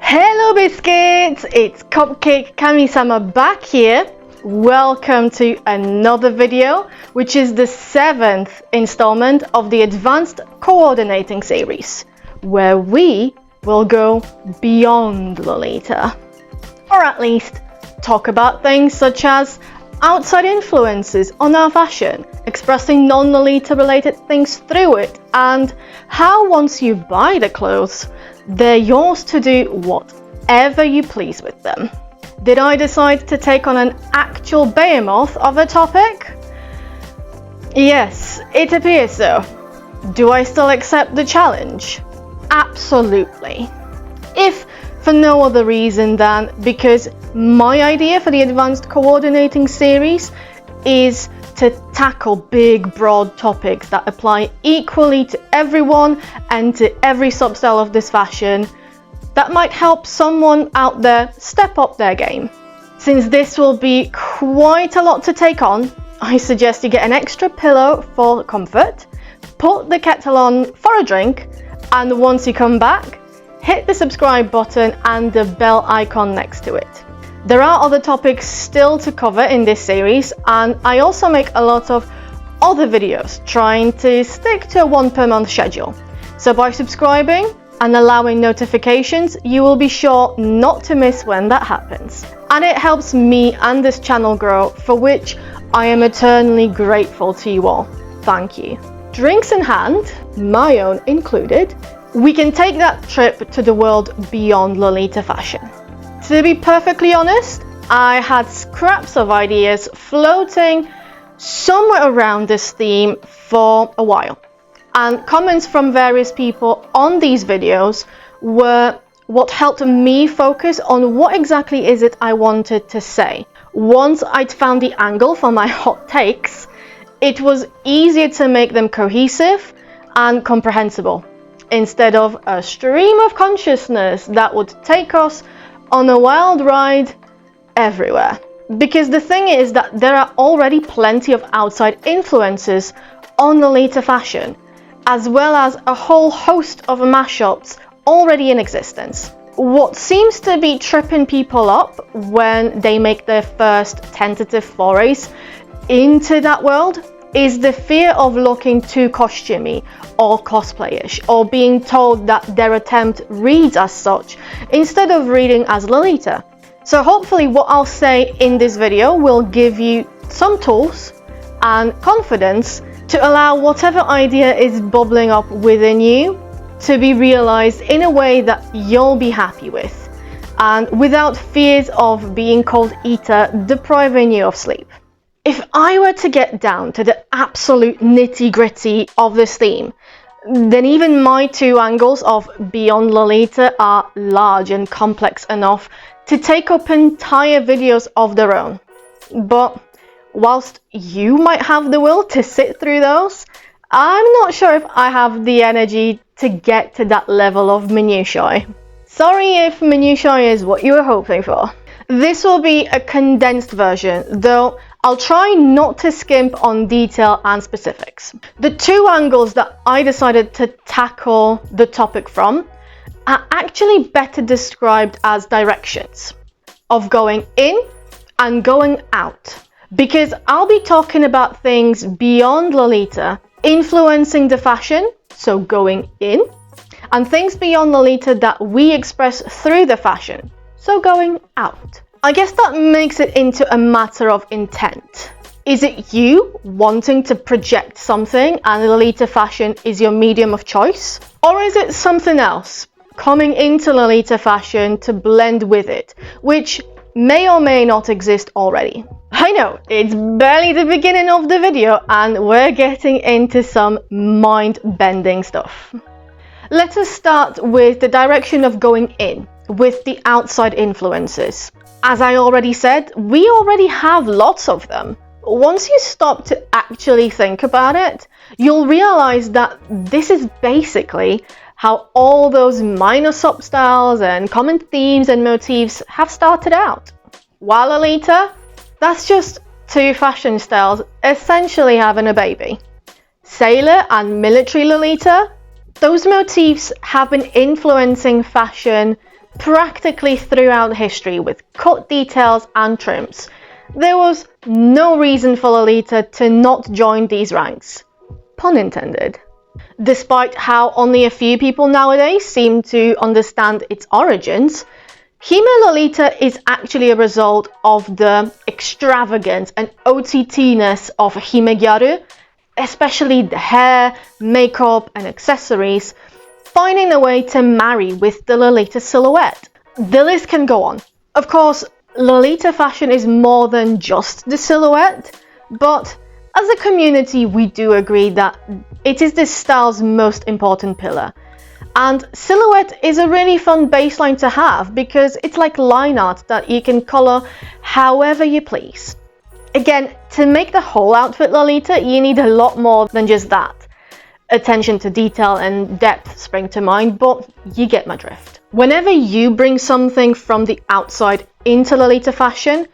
Hello biscuits, it's Cupcake Kami-sama back here. Welcome to another video, which is the 7th installment of the Advanced Coordinating series, where we will go beyond Lolita. Or at least talk about things such as outside influences on our fashion, expressing non-Lolita related things through it, and how once you buy the clothes, they're yours to do whatever you please with them. Did I decide to take on an actual behemoth of a topic? Yes, it appears so. Do I still accept the challenge? Absolutely. If for no other reason than because my idea for the Advanced Coordinating series is to tackle big, broad topics that apply equally to everyone and to every substyle of this fashion that might help someone out there step up their game. Since this will be quite a lot to take on, I suggest you get an extra pillow for comfort, put the kettle on for a drink, and once you come back, hit the subscribe button and the bell icon next to it. There are other topics still to cover in this series, and I also make a lot of other videos trying to stick to a one per month schedule. So by subscribing and allowing notifications, you will be sure not to miss when that happens. And it helps me and this channel grow, for which I am eternally grateful to you all. Thank you. Drinks in hand, my own included, we can take that trip to the world beyond Lolita fashion. To be perfectly honest, I had scraps of ideas floating somewhere around this theme for a while. And comments from various people on these videos were what helped me focus on what exactly is it I wanted to say. Once I'd found the angle for my hot takes, it was easier to make them cohesive and comprehensible, instead of a stream of consciousness that would take us on a wild ride everywhere. Because the thing is that there are already plenty of outside influences on Lolita fashion, as well as a whole host of mashups already in existence. What seems to be tripping people up when they make their first tentative forays into that world is the fear of looking too costumey or cosplayish, or being told that their attempt reads as such instead of reading as Lolita. So hopefully what I'll say in this video will give you some tools and confidence to allow whatever idea is bubbling up within you to be realized in a way that you'll be happy with, and without fears of being called Ita depriving you of sleep. If I were to get down to the absolute nitty-gritty of this theme, then even my two angles of Beyond Lolita are large and complex enough to take up entire videos of their own. But whilst you might have the will to sit through those, I'm not sure if I have the energy to get to that level of minutiae. Sorry if minutiae is what you were hoping for. This will be a condensed version, though I'll try not to skimp on detail and specifics. The two angles that I decided to tackle the topic from are actually better described as directions of going in and going out, because I'll be talking about things beyond Lolita influencing the fashion, so going in, and things beyond Lolita that we express through the fashion, so going out. I guess that makes it into a matter of intent. Is it you wanting to project something and Lolita fashion is your medium of choice? Or is it something else, coming into Lolita fashion to blend with it, which may or may not exist already? I know, it's barely the beginning of the video and we're getting into some mind-bending stuff. Let us start with the direction of going in, with the outside influences. As I already said, we already have lots of them. Once you stop to actually think about it, you'll realize that this is basically how all those minor substyles and common themes and motifs have started out. While Lolita, That's just two fashion styles essentially having a baby. Sailor and military Lolita, those motifs have been influencing fashion practically throughout history with cut details and trims. There was no reason for Lolita to not join these ranks. Pun intended. Despite how only a few people nowadays seem to understand its origins, Hime Lolita is actually a result of the extravagance and OTT-ness of Hime Gyaru, especially the hair, makeup and accessories, finding a way to marry with the Lolita silhouette. The list can go on. Of course, Lolita fashion is more than just the silhouette, but as a community we do agree that it is this style's most important pillar. And silhouette is a really fun baseline to have because it's like line art that you can colour however you please. Again, to make the whole outfit Lolita, you need a lot more than just that. Attention to detail and depth spring to mind, but you get my drift. Whenever you bring something from the outside into Lolita fashion,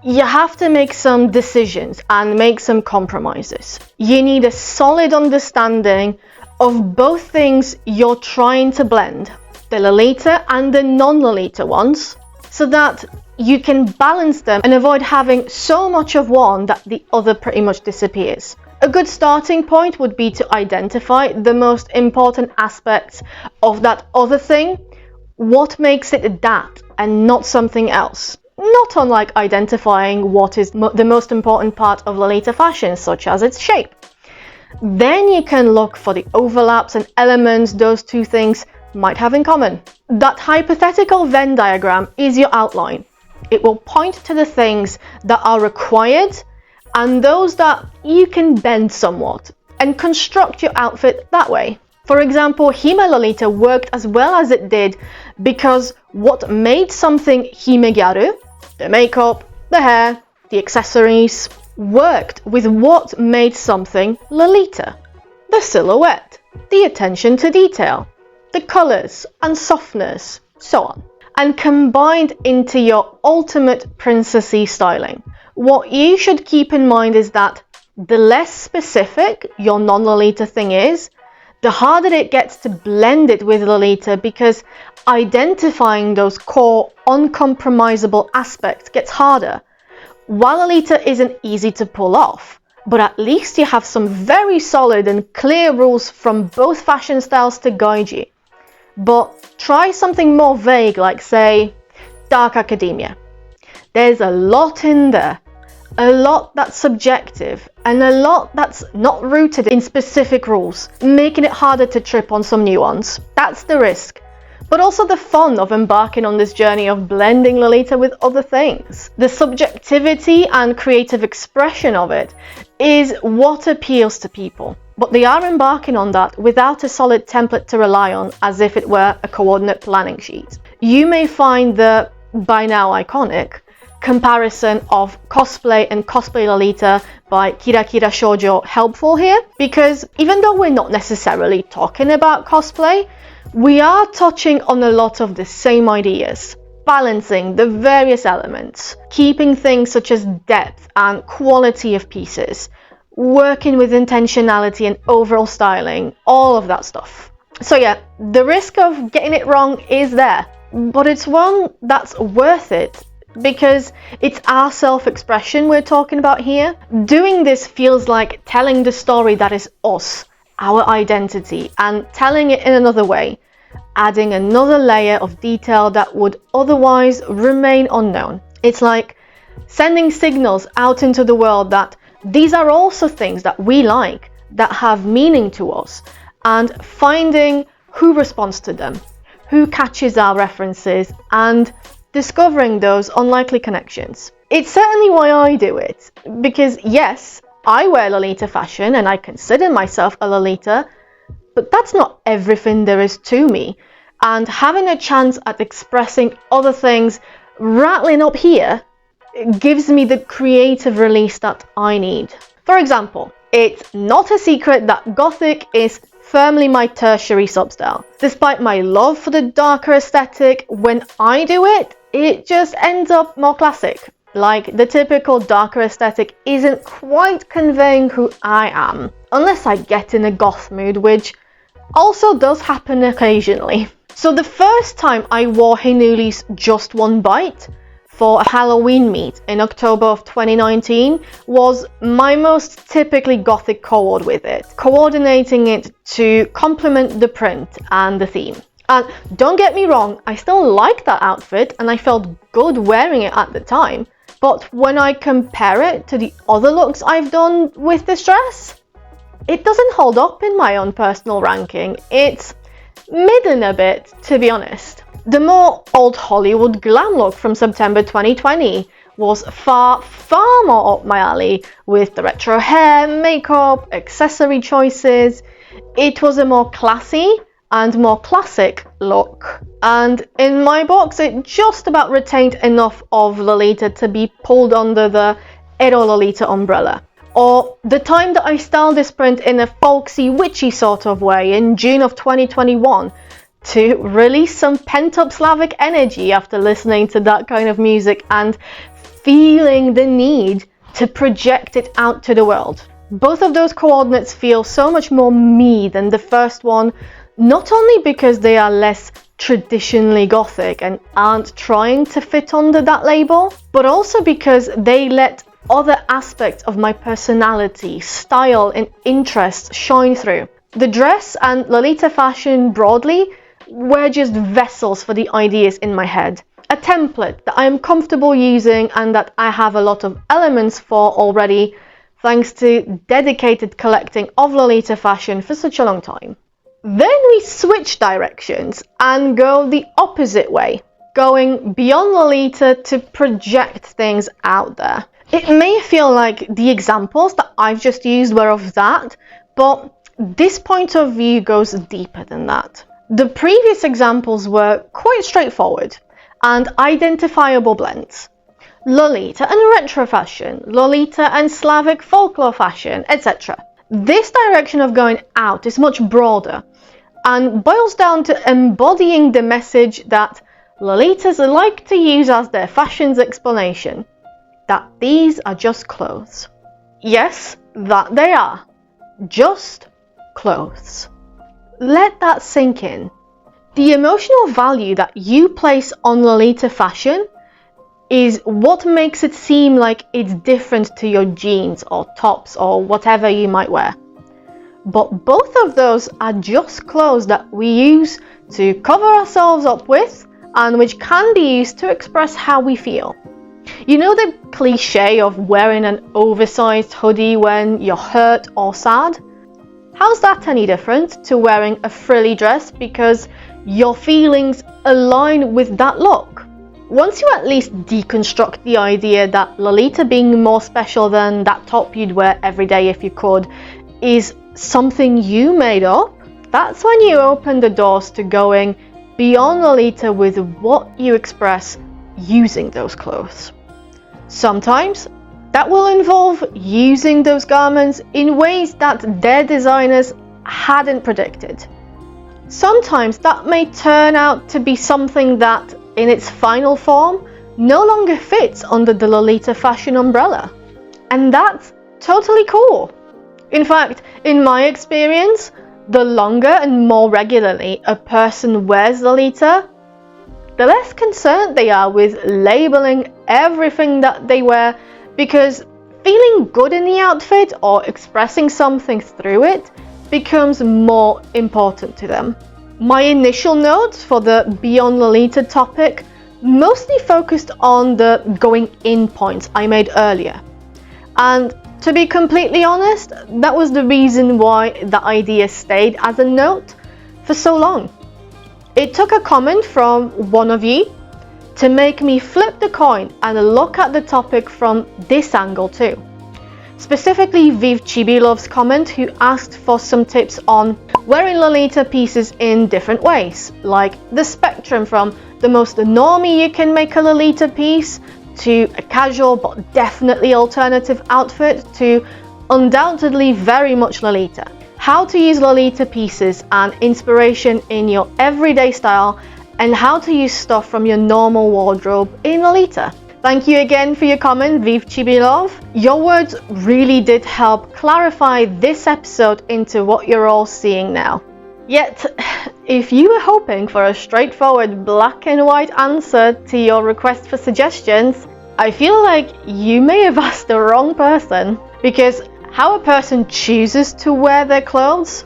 you have to make some decisions and make some compromises. You need a solid understanding of both things you're trying to blend, the Lolita and the non-Lolita ones, so that you can balance them and avoid having so much of one that the other pretty much disappears. A good starting point would be to identify the most important aspects of that other thing. What makes it that and not something else? Not unlike identifying what is the most important part of Lolita fashion, such as its shape. Then you can look for the overlaps and elements those two things might have in common. That hypothetical Venn diagram is your outline. It will point to the things that are required and those that you can bend somewhat and construct your outfit that way. For example, Hime Lolita worked as well as it did because what made something Hime Gyaru, the makeup, the hair, the accessories, worked with what made something Lolita, the silhouette, the attention to detail, the colours and softness, so on, and combined into your ultimate princessy styling. What you should keep in mind is that the less specific your non-Lolita thing is, the harder it gets to blend it with Lolita because identifying those core, uncompromisable aspects gets harder. While Lolita isn't easy to pull off, but at least you have some very solid and clear rules from both fashion styles to guide you. But try something more vague like, say, dark academia. There's a lot in there, a lot that's subjective, and a lot that's not rooted in specific rules, making it harder to trip on some new ones. That's the risk, but also the fun of embarking on this journey of blending Lolita with other things. The subjectivity and creative expression of it is what appeals to people, but they are embarking on that without a solid template to rely on as if it were a coordinate planning sheet. You may find the, by now iconic, comparison of cosplay and cosplay Lolita by Kira Kira Shoujo helpful here, because even though we're not necessarily talking about cosplay, we are touching on a lot of the same ideas, balancing the various elements, keeping things such as depth and quality of pieces, working with intentionality and overall styling, all of that stuff. So yeah, the risk of getting it wrong is there, but it's one that's worth it because it's our self-expression we're talking about here. Doing this feels like telling the story that is us, our identity, and telling it in another way, adding another layer of detail that would otherwise remain unknown. It's like sending signals out into the world that these are also things that we like, that have meaning to us, and finding who responds to them, who catches our references, and discovering those unlikely connections. It's certainly why I do it, because yes, I wear Lolita fashion and I consider myself a Lolita, but that's not everything there is to me, and having a chance at expressing other things rattling up here gives me the creative release that I need. For example, it's not a secret that Gothic is firmly my tertiary substyle. Despite my love for the darker aesthetic, when I do it, it just ends up more classic. Like, the typical darker aesthetic isn't quite conveying who I am, unless I get in a goth mood, which also does happen occasionally. So the first time I wore Hinuli's Just One Bite for a Halloween meet in October of 2019 was my most typically gothic co-ord with it, coordinating it to complement the print and the theme. And don't get me wrong, I still like that outfit and I felt good wearing it at the time, but when I compare it to the other looks I've done with this dress, it doesn't hold up in my own personal ranking. It's middling a bit, to be honest. The more old Hollywood glam look from September 2020 was far more up my alley, with the retro hair, makeup, accessory choices. It was a more classy and more classic look, and in my box it just about retained enough of Lolita to be pulled under the Ero Lolita umbrella. Or the time that I styled this print in a folksy, witchy sort of way in June of 2021 to release some pent-up Slavic energy after listening to that kind of music and feeling the need to project it out to the world. Both of those coordinates feel so much more me than the first one, not only because they are less traditionally gothic and aren't trying to fit under that label, but also because they let other aspects of my personality, style and interests shine through. The dress and Lolita fashion broadly were just vessels for the ideas in my head, a template that I am comfortable using and that I have a lot of elements for already, thanks to dedicated collecting of Lolita fashion for such a long time. Then we switch directions and go the opposite way, going beyond Lolita to project things out there. It may feel like the examples that I've just used were of that, but this point of view goes deeper than that. The previous examples were quite straightforward and identifiable blends. Lolita and retro fashion, Lolita and Slavic folklore fashion, etc. This direction of going out is much broader and boils down to embodying the message that Lolitas like to use as their fashion's explanation, that these are just clothes. Yes, that they are. Just clothes. Let that sink in. The emotional value that you place on Lolita fashion is what makes it seem like it's different to your jeans or tops or whatever you might wear. But both of those are just clothes that we use to cover ourselves up with and which can be used to express how we feel. You know the cliche of wearing an oversized hoodie when you're hurt or sad? How's that any different to wearing a frilly dress because your feelings align with that look? Once you at least deconstruct the idea that Lolita being more special than that top you'd wear every day if you could is something you made up, that's when you open the doors to going beyond Lolita with what you express using those clothes. Sometimes that will involve using those garments in ways that their designers hadn't predicted. Sometimes that may turn out to be something that, in its final form, no longer fits under the Lolita fashion umbrella. And that's totally cool. In fact, in my experience, the longer and more regularly a person wears Lolita, the less concerned they are with labeling everything that they wear, because feeling good in the outfit or expressing something through it becomes more important to them. My initial notes for the Beyond Lolita topic mostly focused on the going in points I made earlier. And to be completely honest, that was the reason why the idea stayed as a note for so long. It took a comment from one of you to make me flip the coin and look at the topic from this angle too. Specifically Viv Chibilov's comment, who asked for some tips on wearing Lolita pieces in different ways, like the spectrum from the most normie you can make a Lolita piece to a casual but definitely alternative outfit to undoubtedly very much Lolita. How to use Lolita pieces and inspiration in your everyday style, and how to use stuff from your normal wardrobe in Lolita. Thank you again for your comment, Viv Chibilov. Your words really did help clarify this episode into what you're all seeing now. Yet, if you were hoping for a straightforward black and white answer to your request for suggestions, I feel like you may have asked the wrong person, because how a person chooses to wear their clothes,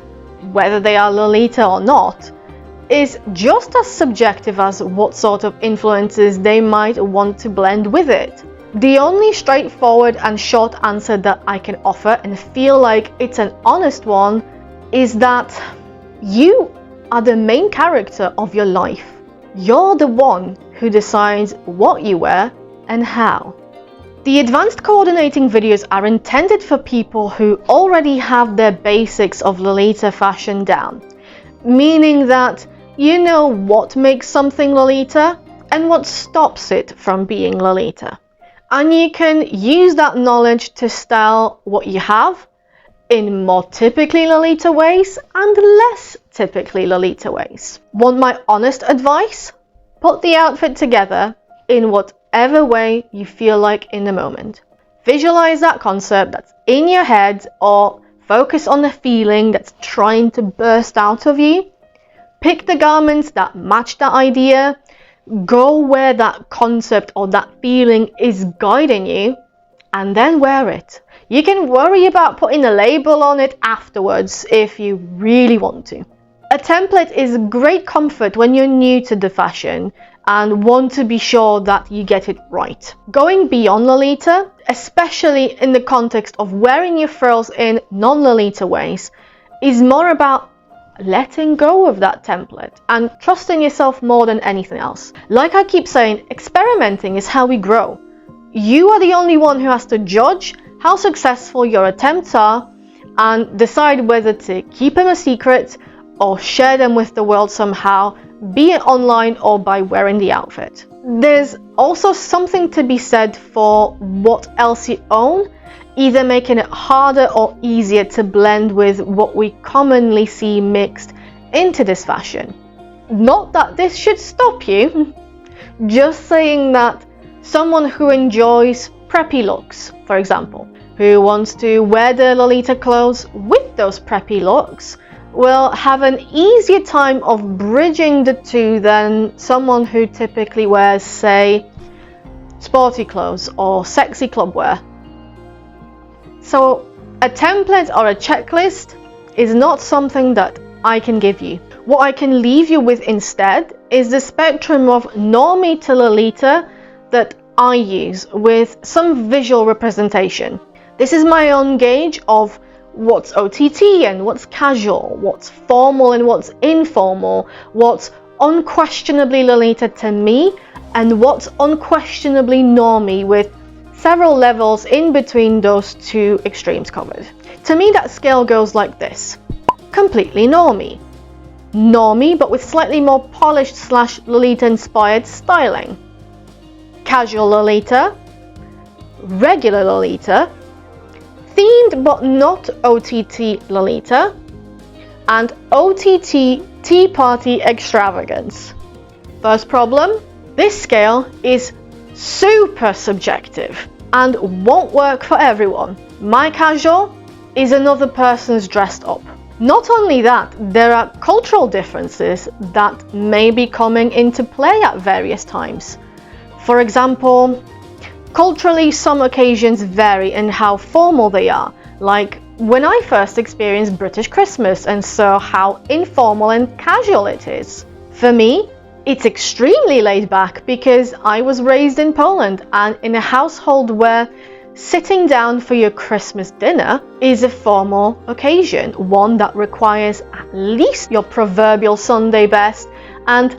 whether they are Lolita or not, is just as subjective as what sort of influences they might want to blend with it. The only straightforward and short answer that I can offer, and feel like it's an honest one, is that you are the main character of your life. You're the one who decides what you wear and how. The advanced coordinating videos are intended for people who already have their basics of Lolita fashion down, meaning that you know what makes something Lolita and what stops it from being Lolita. And you can use that knowledge to style what you have in more typically Lolita ways and less typically Lolita ways. Want my honest advice? Put the outfit together in whatever way you feel like in the moment. Visualize that concept that's in your head, or focus on the feeling that's trying to burst out of you. Pick the garments that match that idea. Go where that concept or that feeling is guiding you, and then wear it. You can worry about putting a label on it afterwards if you really want to. A template is great comfort when you're new to the fashion and want to be sure that you get it right. Going beyond Lolita, especially in the context of wearing your frills in non-Lolita ways, is more about letting go of that template and trusting yourself more than anything else. Like I keep saying, experimenting is how we grow. You are the only one who has to judge how successful your attempts are and decide whether to keep them a secret or share them with the world somehow, be it online or by wearing the outfit. There's also something to be said for what else you own, either making it harder or easier to blend with what we commonly see mixed into this fashion. Not that this should stop you, just saying that someone who enjoys preppy looks, for example, who wants to wear their Lolita clothes with those preppy looks, will have an easier time of bridging the two than someone who typically wears, say, sporty clothes or sexy club wear. So a template or a checklist is not something that I can give you. What I can leave you with instead is the spectrum of normie to Lolita that I use, with some visual representation. This is my own gauge of what's OTT and what's casual, what's formal and what's informal, what's unquestionably Lolita to me and what's unquestionably normie, with several levels in between those two extremes covered. To me, that scale goes like this: completely normie, normie but with slightly more polished / Lolita inspired styling, casual Lolita, regular Lolita, themed but not OTT Lolita, and OTT Tea Party Extravagance. First problem, this scale is super subjective and won't work for everyone. My casual is another person's dressed up. Not only that, there are cultural differences that may be coming into play at various times. For example, culturally, some occasions vary in how formal they are, like when I first experienced British Christmas and saw how informal and casual it is. For me, it's extremely laid back because I was raised in Poland and in a household where sitting down for your Christmas dinner is a formal occasion, one that requires at least your proverbial Sunday best and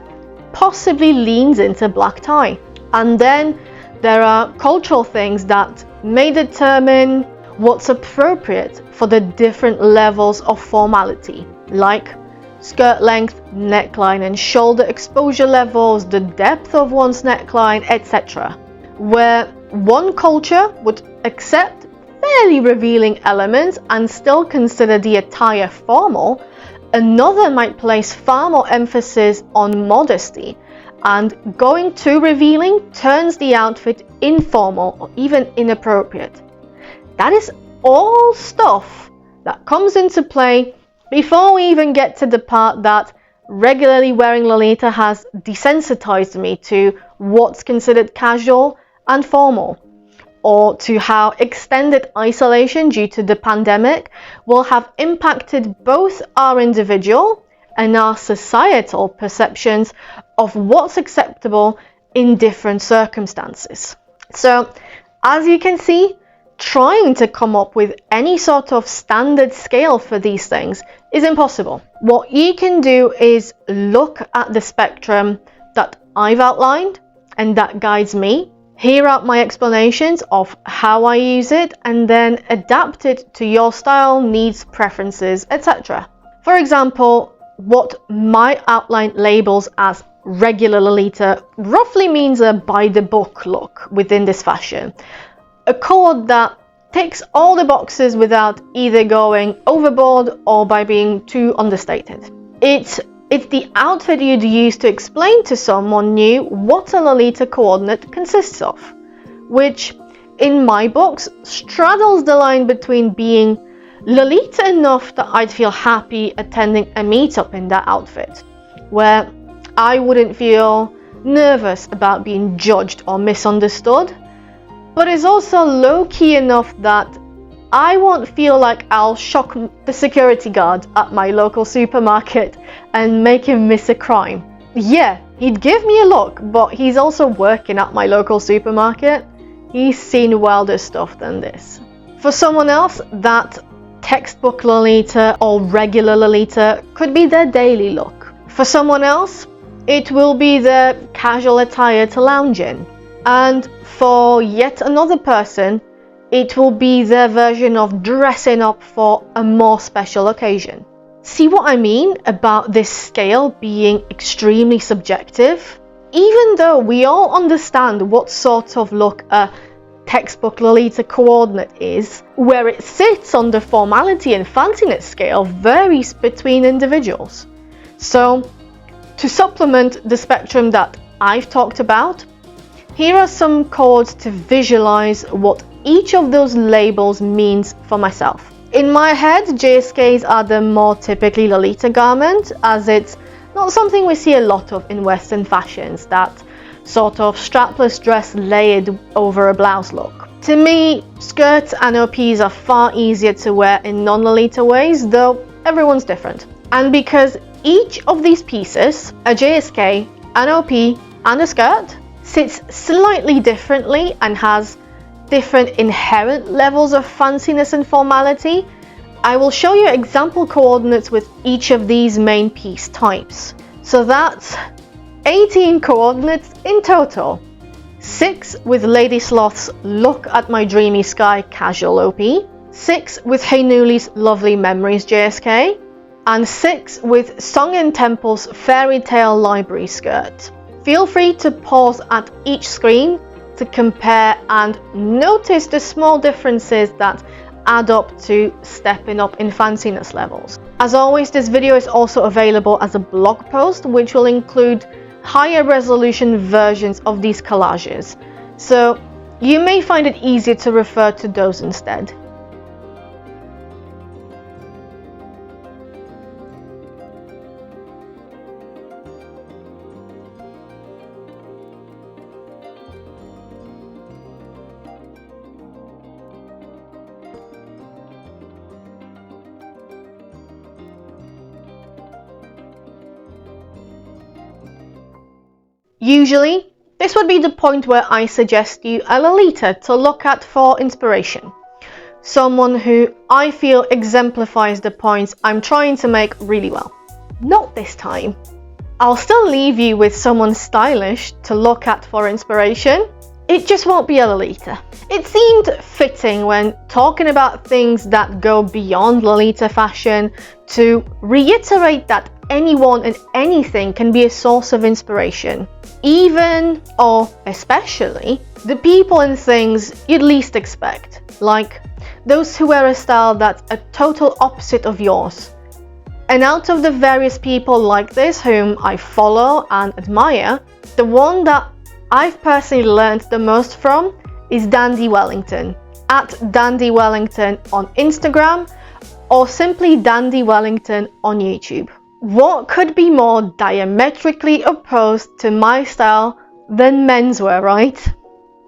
possibly leans into black tie. And then there are cultural things that may determine what's appropriate for the different levels of formality, like skirt length, neckline and shoulder exposure levels, the depth of one's neckline, etc. Where one culture would accept fairly revealing elements and still consider the attire formal, another might place far more emphasis on modesty and going too revealing turns the outfit informal or even inappropriate. That is all stuff that comes into play before we even get to the part that regularly wearing Lolita has desensitized me to what's considered casual and formal, or to how extended isolation due to the pandemic will have impacted both our individual and our societal perceptions of what's acceptable in different circumstances. So, as you can see, trying to come up with any sort of standard scale for these things is impossible. What you can do is look at the spectrum that I've outlined and that guides me, hear out my explanations of how I use it, and then adapt it to your style, needs, preferences, etc. For example, what my outline labels as regular Lolita roughly means a by-the-book look within this fashion. A cord that ticks all the boxes without either going overboard or by being too understated. It's the outfit you'd use to explain to someone new what a Lolita coordinate consists of, which in my books straddles the line between being Lolita enough that I'd feel happy attending a meetup in that outfit, where I wouldn't feel nervous about being judged or misunderstood, but is also low-key enough that I won't feel like I'll shock the security guard at my local supermarket and make him miss a crime. Yeah, he'd give me a look, but he's also working at my local supermarket. He's seen wilder stuff than this. For someone else, that textbook Lolita or regular Lolita could be their daily look. For someone else, it will be their casual attire to lounge in. And for yet another person, it will be their version of dressing up for a more special occasion. See what I mean about this scale being extremely subjective? Even though we all understand what sort of look a textbook Lolita coordinate is, where it sits on the formality and fanciness scale varies between individuals. So, to supplement the spectrum that I've talked about, here are some chords to visualize what each of those labels means for myself. In my head, JSKs are the more typically Lolita garment, as it's not something we see a lot of in Western fashions, that sort of strapless dress layered over a blouse look. To me, skirts and OPs are far easier to wear in non-Lolita ways, though everyone's different. And because each of these pieces, a JSK, an OP, and a skirt, sits slightly differently and has different inherent levels of fanciness and formality, I will show you example coordinates with each of these main piece types. So that's 18 coordinates in total. 6 with Lady Sloth's Look at My Dreamy Sky casual OP, 6 with Hey Nooley's Lovely Memories JSK, and 6 with Song and Temple's Fairy Tale Library skirt. Feel free to pause at each screen to compare and notice the small differences that add up to stepping up in fanciness levels. As always, this video is also available as a blog post, which will include higher resolution versions of these collages, so you may find it easier to refer to those instead. Usually, this would be the point where I suggest you a Lolita to look at for inspiration. Someone who I feel exemplifies the points I'm trying to make really well. Not this time. I'll still leave you with someone stylish to look at for inspiration. It just won't be a Lolita. It seemed fitting when talking about things that go beyond Lolita fashion to reiterate that anyone and anything can be a source of inspiration. Even, or especially, the people and things you'd least expect, like those who wear a style that's a total opposite of yours, And out of the various people like this whom I follow and admire, the one that I've personally learned the most from is Dandy Wellington, at Dandy Wellington on Instagram, or simply Dandy Wellington on YouTube. What could be more diametrically opposed to my style than menswear, right?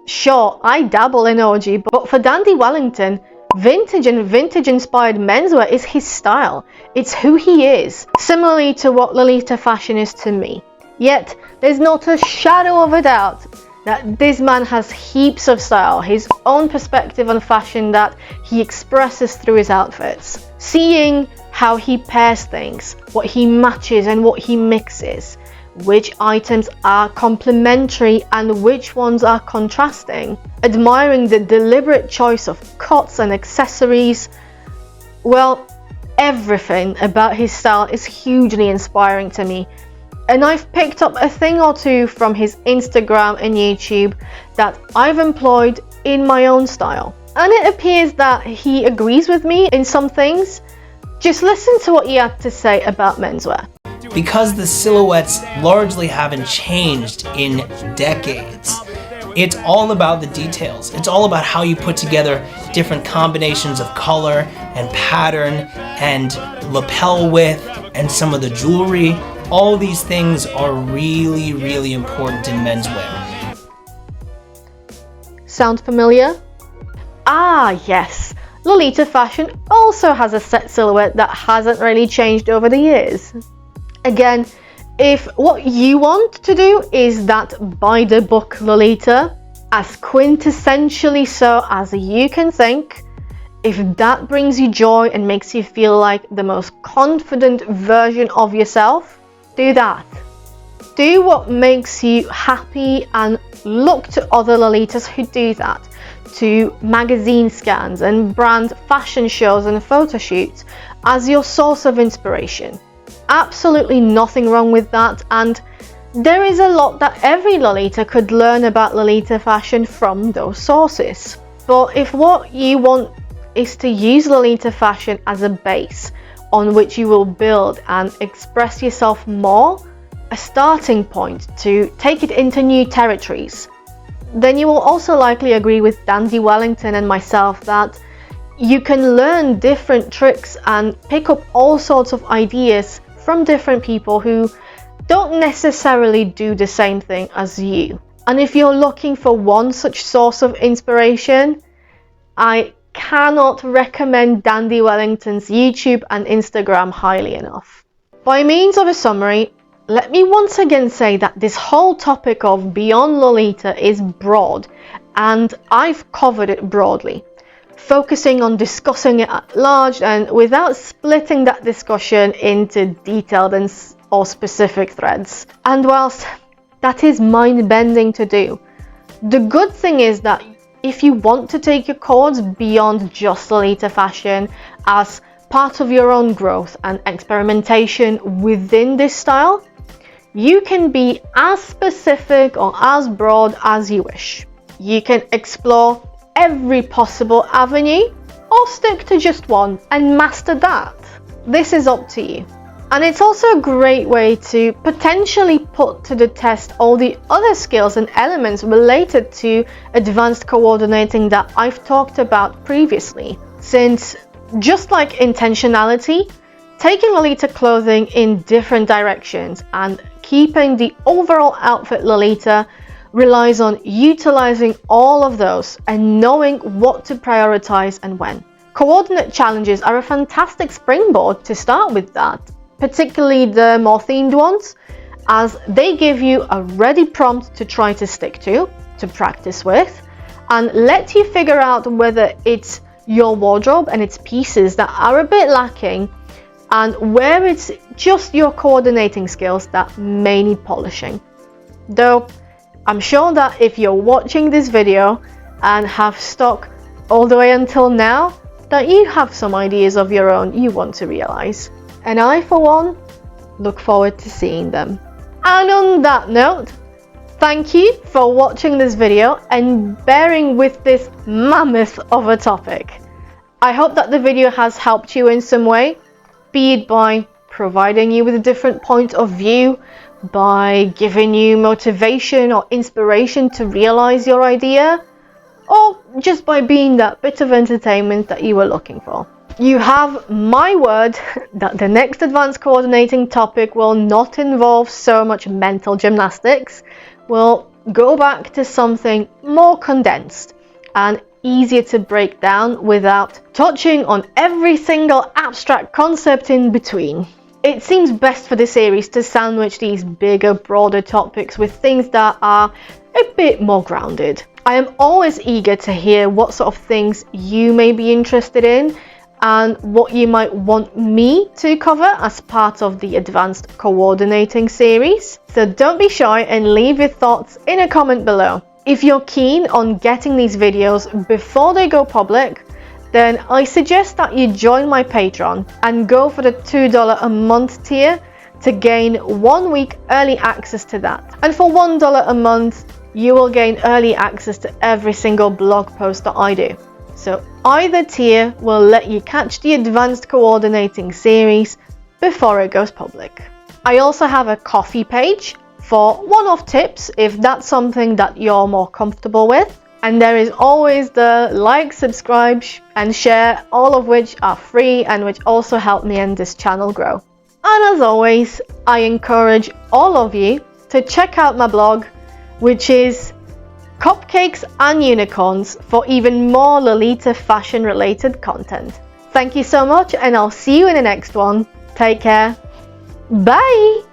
Sure, I dabble in OG, but for Dandy Wellington, vintage and vintage-inspired menswear is his style. It's who he is, similarly to what Lolita fashion is to me. Yet, there's not a shadow of a doubt that this man has heaps of style, his own perspective on fashion that he expresses through his outfits. Seeing how he pairs things, what he matches and what he mixes, which items are complementary and which ones are contrasting, admiring the deliberate choice of cuts and accessories. Well, everything about his style is hugely inspiring to me, and I've picked up a thing or two from his Instagram and YouTube that I've employed in my own style. And it appears that he agrees with me in some things. Just listen to what he had to say about menswear. Because the silhouettes largely haven't changed in decades, it's all about the details. It's all about how you put together different combinations of color and pattern and lapel width and some of the jewelry. All these things are really, really important in menswear. Sound familiar? Ah, yes. Lolita fashion also has a set silhouette that hasn't really changed over the years. Again, if what you want to do is that by the book Lolita, as quintessentially so as you can think, if that brings you joy and makes you feel like the most confident version of yourself, do that. Do what makes you happy and look to other Lolitas who do that, to magazine scans and brand fashion shows and photo shoots as your source of inspiration. Absolutely nothing wrong with that, and there is a lot that every Lolita could learn about Lolita fashion from those sources. But if what you want is to use Lolita fashion as a base on which you will build and express yourself more, a starting point to take it into new territories, then you will also likely agree with Dandy Wellington and myself that you can learn different tricks and pick up all sorts of ideas from different people who don't necessarily do the same thing as you. And if you're looking for one such source of inspiration, I cannot recommend Dandy Wellington's YouTube and Instagram highly enough. By means of a summary, let me once again say that this whole topic of Beyond Lolita is broad, and I've covered it broadly, focusing on discussing it at large and without splitting that discussion into detailed or specific threads. And whilst that is mind-bending to do, the good thing is that if you want to take your chords beyond just Lolita fashion as part of your own growth and experimentation within this style, you can be as specific or as broad as you wish. You can explore every possible avenue or stick to just one and master that. This is up to you. And it's also a great way to potentially put to the test all the other skills and elements related to advanced coordinating that I've talked about previously. Since just like intentionality, taking Lolita clothing in different directions and keeping the overall outfit Lolita relies on utilizing all of those and knowing what to prioritize and when. Coordinate challenges are a fantastic springboard to start with that, particularly the more themed ones, as they give you a ready prompt to try to stick to practice with, and let you figure out whether it's your wardrobe and its pieces that are a bit lacking, and where it's just your coordinating skills that may need polishing. Though I'm sure that if you're watching this video and have stuck all the way until now, that you have some ideas of your own you want to realize. And I, for one, look forward to seeing them. And on that note, thank you for watching this video and bearing with this mammoth of a topic. I hope that the video has helped you in some way, be it by providing you with a different point of view, by giving you motivation or inspiration to realize your idea, or just by being that bit of entertainment that you were looking for. You have my word that the next advanced coordinating topic will not involve so much mental gymnastics. We'll go back to something more condensed and easier to break down without touching on every single abstract concept in between. It seems best for the series to sandwich these bigger, broader topics with things that are a bit more grounded. I am always eager to hear what sort of things you may be interested in and what you might want me to cover as part of the Advanced Coordinating series. So don't be shy and leave your thoughts in a comment below. If you're keen on getting these videos before they go public, then I suggest that you join my Patreon and go for the $2 a month tier to gain 1 week early access to that. And for $1 a month, you will gain early access to every single blog post that I do. So either tier will let you catch the Advanced Coordinating series before it goes public. I also have a Ko-fi page for one-off tips if that's something that you're more comfortable with. And there is always the like, subscribe, and share, all of which are free and which also help me and this channel grow. And as always, I encourage all of you to check out my blog, which is Cupcakes and Unicorns, for even more Lolita fashion related content. Thank you so much, and I'll see you in the next one. Take care. Bye!